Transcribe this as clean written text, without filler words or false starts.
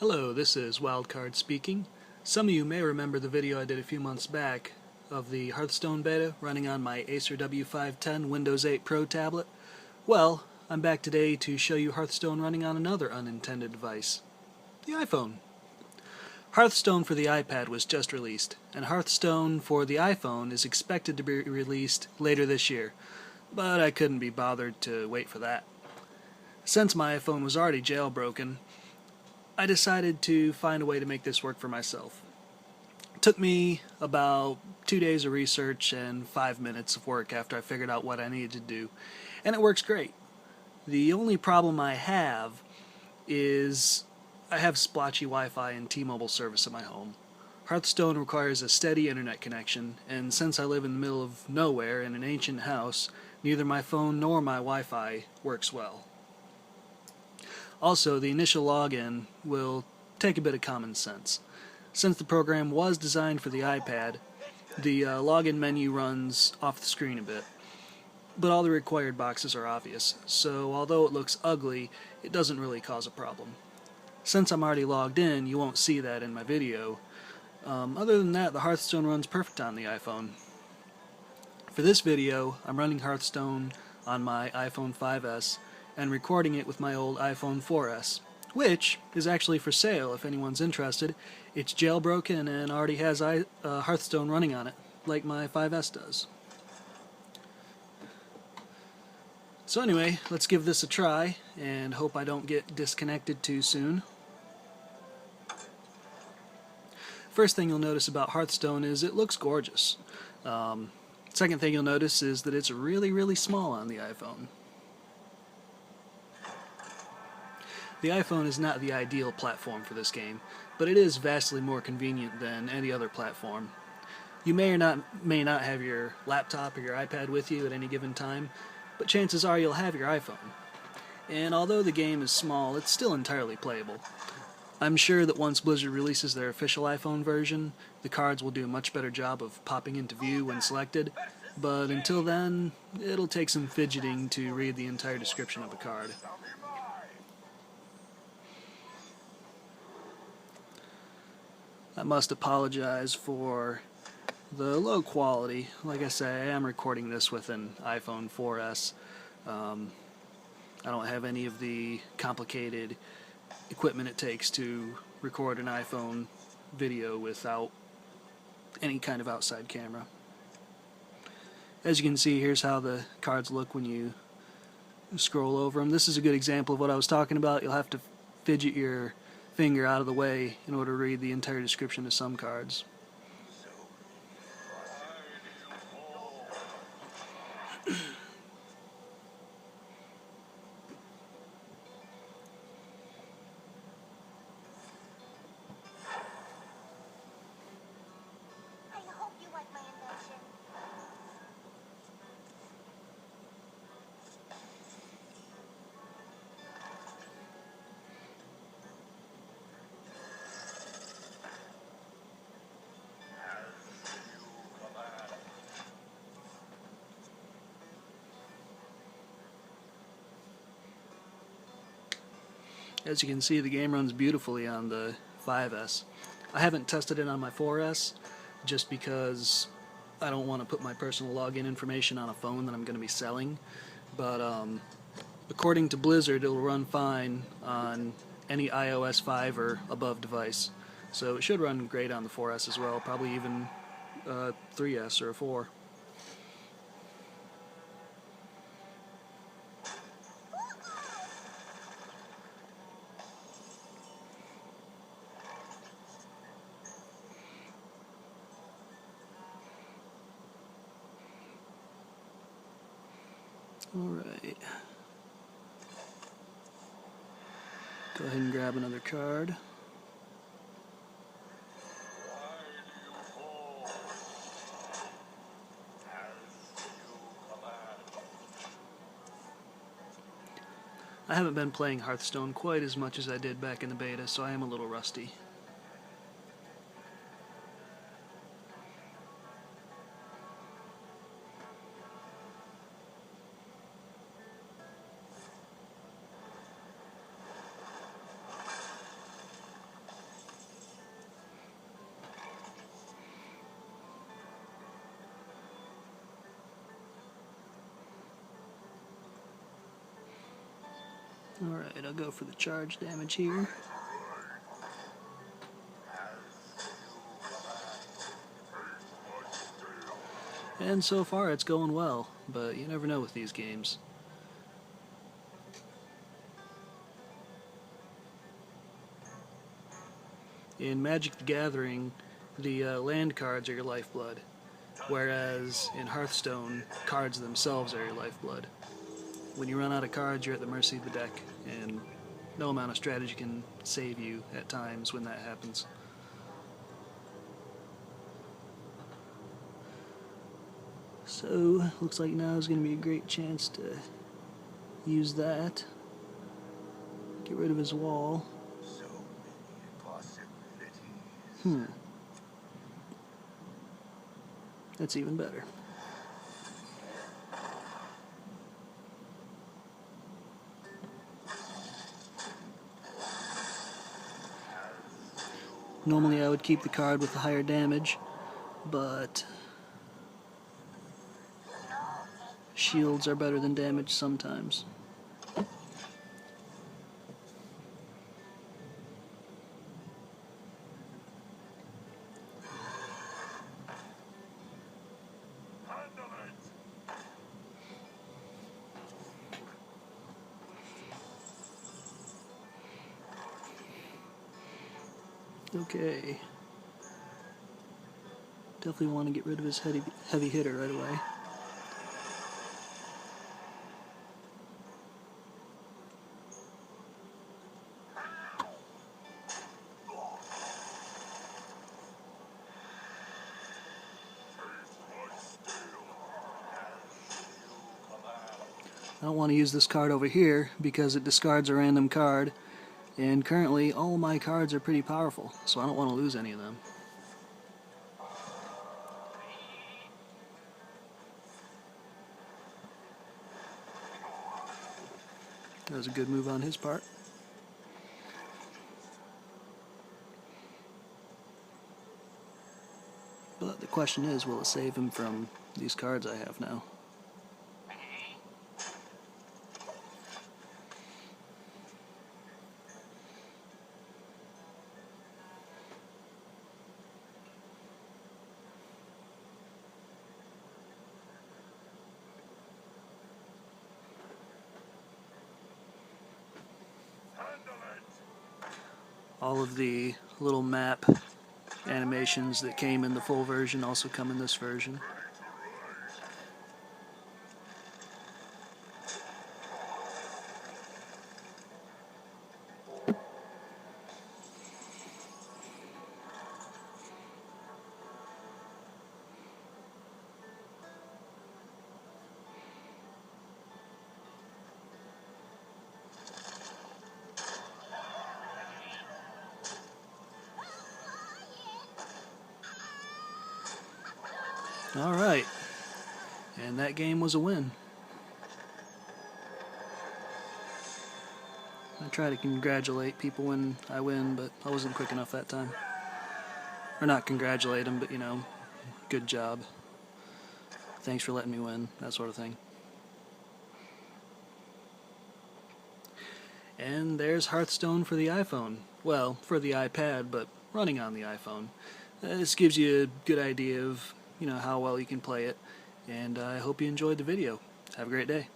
Hello, this is WildKarrde speaking. Some of you may remember the video I did a few months back of the Hearthstone beta running on my Acer W510 Windows 8 Pro tablet. Well, I'm back today to show you Hearthstone running on another unintended device, the iPhone. Hearthstone for the iPad was just released, and Hearthstone for the iPhone is expected to be released later this year, but I couldn't be bothered to wait for that. Since my iPhone was already jailbroken, I decided to find a way to make this work for myself. It took me about 2 days of research and 5 minutes of work after I figured out what I needed to do, and it works great. The only problem I have is I have splotchy Wi-Fi and T-Mobile service at my home. Hearthstone requires a steady internet connection, and since I live in the middle of nowhere in an ancient house, neither my phone nor my Wi-Fi works well. Also, the initial login will take a bit of common sense. Since the program was designed for the iPad, the login menu runs off the screen a bit, but all the required boxes are obvious, so although it looks ugly, it doesn't really cause a problem. Since I'm already logged in, you won't see that in my video. Other than that, the Hearthstone runs perfect on the iPhone. For this video, I'm running Hearthstone on my iPhone 5S and recording it with my old iPhone 4S, which is actually for sale if anyone's interested. It's jailbroken and already has Hearthstone running on it, like my 5S does. So anyway, let's give this a try, and hope I don't get disconnected too soon. First thing you'll notice about Hearthstone is it looks gorgeous. Second thing you'll notice is that it's really small on the iPhone. The iPhone is not the ideal platform for this game, but it is vastly more convenient than any other platform. You may not have your laptop or your iPad with you at any given time, but chances are you'll have your iPhone. And although the game is small, it's still entirely playable. I'm sure that once Blizzard releases their official iPhone version, the cards will do a much better job of popping into view when selected, but until then, it'll take some fidgeting to read the entire description of a card. I must apologize for the low quality. Like I say, I am recording this with an iPhone 4S. I don't have any of the complicated equipment it takes to record an iPhone video without any kind of outside camera. As you can see, here's how the cards look when you scroll over them. This is a good example of what I was talking about. You'll have to fidget your finger out of the way in order to read the entire description of some cards. As you can see, the game runs beautifully on the 5S. I haven't tested it on my 4S just because I don't want to put my personal login information on a phone that I'm going to be selling, but according to Blizzard, it'll run fine on any iOS 5 or above device. So it should run great on the 4S as well, probably even 3S or a 4. Alright. Go ahead and grab another card. I haven't been playing Hearthstone quite as much as I did back in the beta, so I am a little rusty. Alright, I'll go for the charge damage here. And so far it's going well, but you never know with these games. In Magic the Gathering, the land cards are your lifeblood, whereas in Hearthstone, cards themselves are your lifeblood. When you run out of cards, you're at the mercy of the deck, and no amount of strategy can save you at times when that happens. So, looks like now is going to be a great chance to use that. Get rid of his wall. That's even better. Normally I would keep the card with the higher damage, but shields are better than damage sometimes. Okay. Definitely want to get rid of his heavy hitter right away. I don't want to use this card over here because it discards a random card, and currently all my cards are pretty powerful, so I don't want to lose any of them. That was a good move on his part. But the question is, will it save him from these cards I have now? All of the little map animations that came in the full version also come in this version. Alright, and that game was a win. I try to congratulate people when I win, but I wasn't quick enough that time. Or not congratulate them, but you know, good job. Thanks for letting me win, that sort of thing. And there's Hearthstone for the iPhone. Well, for the iPad, but running on the iPhone. This gives you a good idea of how well you can play it, and I hope you enjoyed the video. Have a great day.